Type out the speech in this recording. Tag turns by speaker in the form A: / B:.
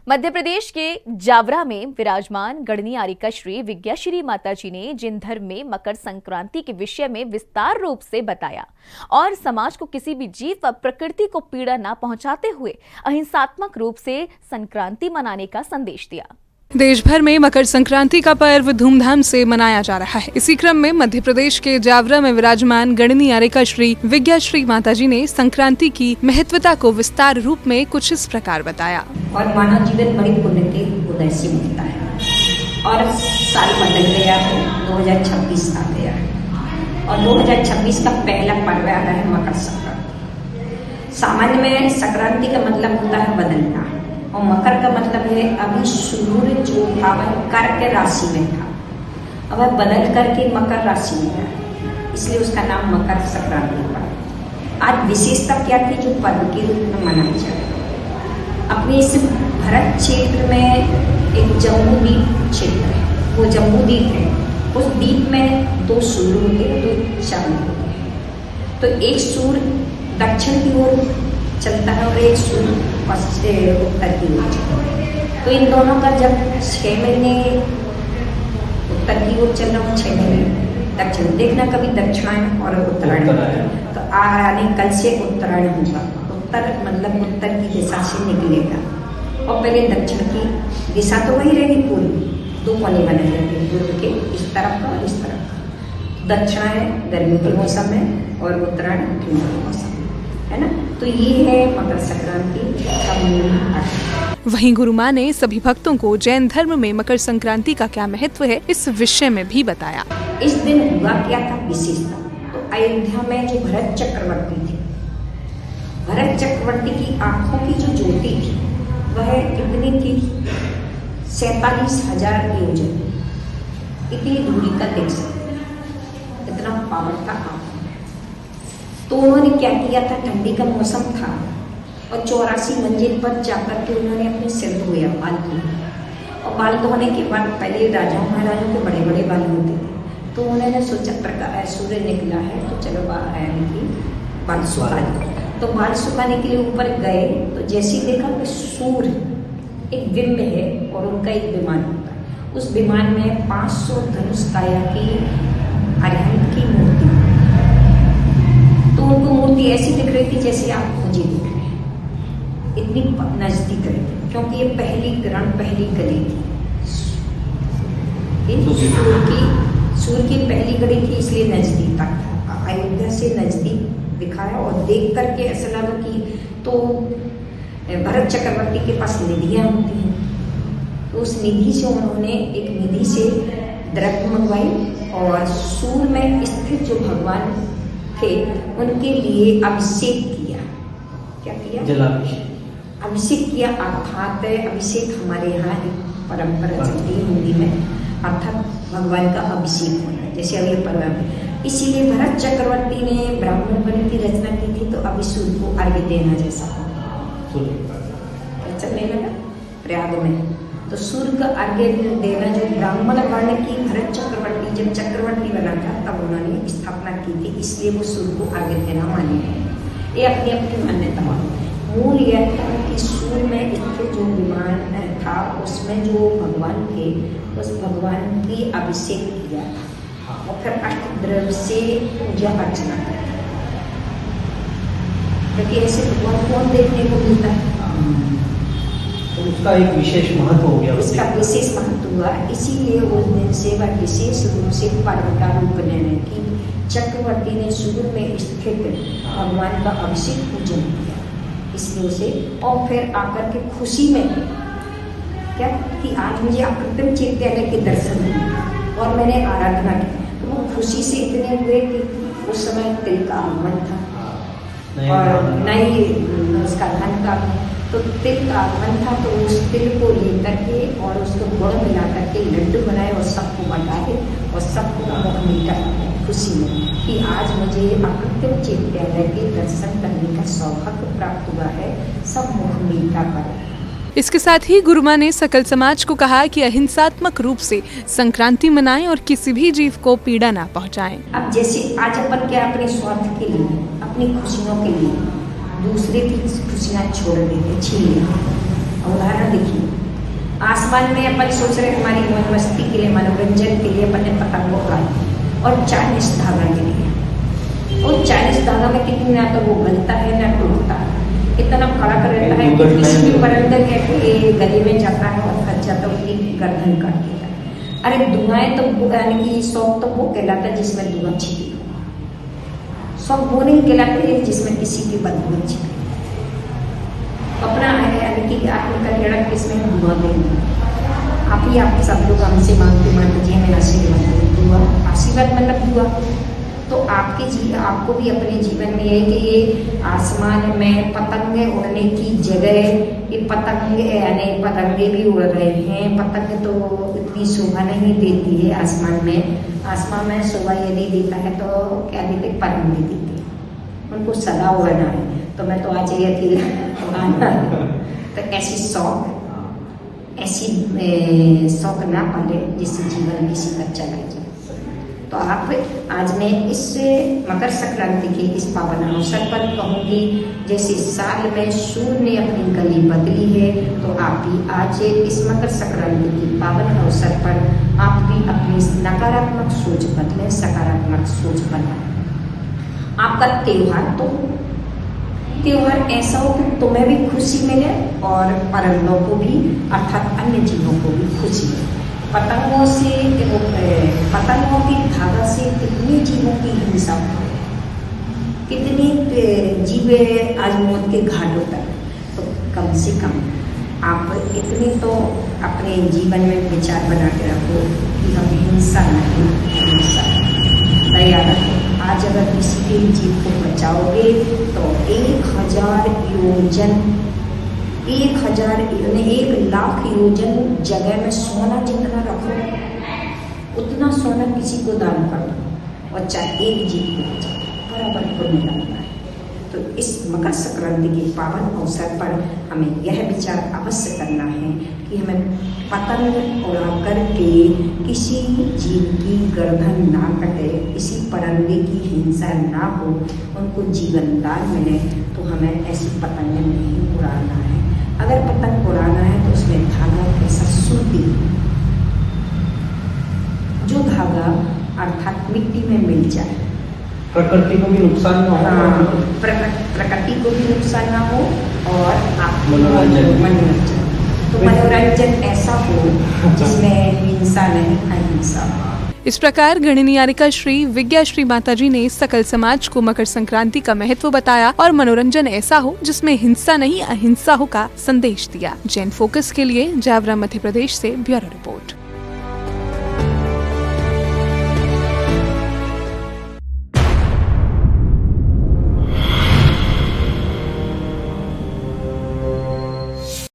A: मध्य प्रदेश के जावरा में विराजमान गणनियारिका श्री विद्याश्री माता जी ने जिन धर्म में मकर संक्रांति के विषय में विस्तार रूप से बताया और समाज को किसी भी जीव व प्रकृति को पीड़ा न पहुंचाते हुए अहिंसात्मक रूप से संक्रांति मनाने का संदेश दिया।
B: देश भर में मकर संक्रांति का पर्व धूमधाम से मनाया जा रहा है। इसी क्रम में मध्य प्रदेश के जावरा में विराजमान गणनियारिका श्री विद्याश्री माता जी ने संक्रांति की महत्वता को विस्तार रूप में कुछ इस प्रकार बताया।
C: और मानव जीवन बड़ी पुण्य के उदय से मिलता है और साल बदल गया है, 2026 आ गया है और 2026 का पहला पर्व आ रहा है मकर संक्रांति। सामान्य में संक्रांति का मतलब होता है बदलना और मकर का मतलब है अभी सूर्य जो था वह कर्क राशि में था, अब वह बदल करके मकर राशि में है, इसलिए उसका नाम मकर संक्रांति पड़ा। आज विशेषता क्या थी जो पर्व के रूप में मनाई जा रही है। अपने इस भारत क्षेत्र में एक जम्बू द्वीप क्षेत्र है, वो जम्बू द्वीप है, उस द्वीप में दो सूर्य होते हैं, दो चांद होते हैं। तो एक सूर्य दक्षिण की ओर चलता है और एक सूर्य उत्तर की ओर चलता है। तो इन दोनों का जब 6 महीने उत्तर की ओर चलना हो, 6 महीने दक्षिण देखना, कभी दक्षिणायन और उत्तरायण, तो आने कल से उत्तरायण होगा। उत्तर मतलब उत्तर की दिशा से निकलेगा और पहले दक्षिण की दिशा तो वही रहेगी, पूर्व, दो कोने बने रहेंगे, पूर्व के इस तरफ का और इस तरफ का। दक्षिणायन गर्मियों के मौसम में और उत्तरायण ठंड के मौसम है ना। तो ये है मकर संक्रांति का मूल अर्थ।
B: वहीं गुरु मां ने सभी भक्तों को जैन धर्म में मकर संक्रांति का क्या महत्व है इस विषय में भी बताया।
C: इस दिन हुआ क्या था विशेषता, तो अयोध्या में जो भरत चक्रवर्ती थे, भरत चक्रवर्ती की आंखों की जो ज्योति थी वह कितनी थी, 47,000 योजन, इतनी दूरी का देख सकते, इतना पावर था आंखों। तो उन्होंने क्या किया था, ठंडी का मौसम था और 84 मंजिल पर जाकर के उन्होंने अपने सिर धोया, बाल धोए। और बाल धोने के बाद पहले राजाओं महाराजों के बड़े बड़े बाल होते थे, तो उन्होंने सोचा प्रकाश सूर्य निकला है तो चलो बाल सुखा दो। तो बाल सुखाने के लिए ऊपर गए तो जैसे ही देखा कि सूर्य एक बिंब है और उनका एक विमान होता है, उस विमान में 500 धनुष काया की अरिहंत की मूर्ति, तो उनको मूर्ति ऐसी दिख रही थी जैसे आप मुझे दिख रहे हैं, इतनी नजदीक रही थी, क्योंकि ये पहली गली थी, सूर्य की पहली गली थी, इसलिए नजदीक तक था। अयोध्या से नजदीक दिखाया और देख करके ऐसा लगा कि तो भरत चक्रवर्ती के पास निधियां होती हैं, तो उस निधि से उन्होंने एक निधि से द्रव्य मंगवाई और सूर्य में स्थित जो भगवान थे उनके लिए अभिषेक किया। क्या किया? जलाभिषेक। अभिषेक किया, अर्थात अभिषेक हमारे यहाँ एक परंपरा चलती है हिंदी में, अर्थात भगवान का अभिषेक होना, जैसे अभी पर्व में। इसीलिए भरत चक्रवर्ती ने ब्राह्मण वर्ण की रचना की थी, तो अभी सूर्य को अर्घ्य देना जैसा चलने लगा प्रयाग में, तो सूर्य का अर्घ्य देना जो ब्राह्मण वर्ण की भरत चक्रवर्ती जब चक्रवर्ती बना था तब उन्होंने स्थापना की थी, इसलिए वो सूर्य को अर्घ्य देना माने हैं। ये अपनी अपनी मान्यता है। मूल यह था कि सूर्य में स्थित जो विमान था उसमें जो भगवान थे उस भगवान की अभिषेक किया और फिर अष्टद्रव्य से पूजा अर्चना की, क्योंकि ऐसे भगवान कौन देखने को मिलता है,
D: तो उसका एक विशेष महत्व हो गया,
C: उसका विशेष महत्व हुआ। इसीलिए उस दिन से वह विशेष रूप से पर्व का रूप लेने की चक्रवर्ती ने सूर्य में स्थित भगवान का अभिषेक पूजन किया, इसलिए उसे, और फिर आकर के खुशी में क्या कि आज मुझे अकृत्रिम चैत्यालय के दर्शन हुए और मैंने आराधना की, तो वो खुशी से इतने हुए कि उस समय तिल का आगमन था और नई उसका धन का, तो तिल का आगमन था, तो उस तिल को लेकर के और उसको गुड़ मिला करके लड्डू बनाए और सबको बांटे और सबको मुख मीठा खुशी में कि आज मुझे अकृत्रिम चैत्यालय के दर्शन करने का सौभाग्य प्राप्त हुआ है, सब मुख मीठा पर।
B: इसके साथ ही गुरु मां ने सकल समाज को कहा कि अहिंसात्मक रूप से संक्रांति मनाएं और किसी भी जीव को पीड़ा ना पहुंचाएं।
C: अब जैसे आज अपन क्या अपने स्वार्थ के लिए, अपनी खुशियों के लिए दूसरे की खुशियाँ छोड़ देते, छीन लेते। उदाहरण देखिए, आसमान में अपन सोच रहे हमारी मौज मस्ती के लिए, मनोरंजन के लिए अपन ने पतंग को उड़ाई और चाइनीज धागा ले लिया। और चाइनीज धागा में कितनी ना तो वो गलता है ना टूटता है, इतना खड़ा कर रहता है कि किसी भी परिंदे के गले में जाता है और फंस जाता है, उसकी गर्दन काट देता है। अरे धुआं तो यानी कि शौक तो वो कहलाता है जिसमें धुआं छिपी हो, शौक वो नहीं कहलाते जिसमें किसी की बदबू छिपी। अपना यानी कि आत्मकल्याण किसमें धुआं देंगे, आप ही आप सब लोग हमसे मांगते मांगते जी हमें आशीर्वाद दुआ, आशीर्वाद मतलब दुआ। तो आपको भी अपने जीवन में यही कि ये आसमान में पतंगे उड़ने की जगह ये पतंगे यानी पतंगे भी उड़ रहे हैं। पतंग तो इतनी शोभा नहीं देती है आसमान में। आसमान में शोभा यदि देता है तो क्या देते, परिंदे देते हैं, उनको सदा उड़ना है। तो मैं तो आज ये थी उड़ाना है। तो ऐसी शौक ना पाले जिससे जीवन किसी का चला जाए। तो आप आज मैं इस मकर संक्रांति के इस पावन अवसर पर कहूँगी, जैसे साल में सूर्य ने अपनी गति बदली है, तो आप भी आज इस मकर संक्रांति के पावन अवसर पर आप भी अपनी नकारात्मक सोच बदलें, सकारात्मक सोच बनाएं। आपका त्योहार ऐसा हो कि तुम्हें भी खुशी मिले और परिंदों को भी अर्थात अन्य जीवों को भी खुशी मिले। पतंगों की धागा से कितने जीवों की हिंसा हो, कितने जीव आज मौत के घाटों तक। तो कम से कम आप इतने तो अपने जीवन में विचार बना के रखो कि हम हिंसा नहीं, दया रखो। आज अगर किसी भी जीव को बचाओगे तो 1000 योजन 1,00,000 योजन जगह में सोना जितना रखो उतना सोना किसी को दान कर दो और चाहे एक जीव को बचाओ, बराबर पुण्य लगता है। तो इस मकर संक्रांति के पावन अवसर पर हमें यह विचार अवश्य करना है कि हमें पतंग उड़ा करके किसी जीव की गर्दन ना कटे, किसी परिंदे की हिंसा ना हो, उनको जीवन दान मिले। तो हमें ऐसी पतंग नहीं उड़ाना है। अगर पतंग उड़ाना है तो उसमें धागा कैसा सूती, जो धागा अर्थात मिट्टी में मिल जाए,
D: प्रकृति को भी नुकसान ना हो,
C: प्रकृति को भी नुकसान ना हो और आपको
D: मनोरंजन
C: तो मनोरंजन ऐसा हो जिसमें हिंसा नहीं, अहिंसा।
B: इस प्रकार गृहिणी आरिका श्री विज्ञाश्री माताजी ने सकल समाज को मकर संक्रांति का महत्व बताया और मनोरंजन ऐसा हो जिसमें हिंसा नहीं अहिंसा हो का संदेश दिया। जैन फोकस के लिए जावरा मध्य प्रदेश से ब्यूरो रिपोर्ट।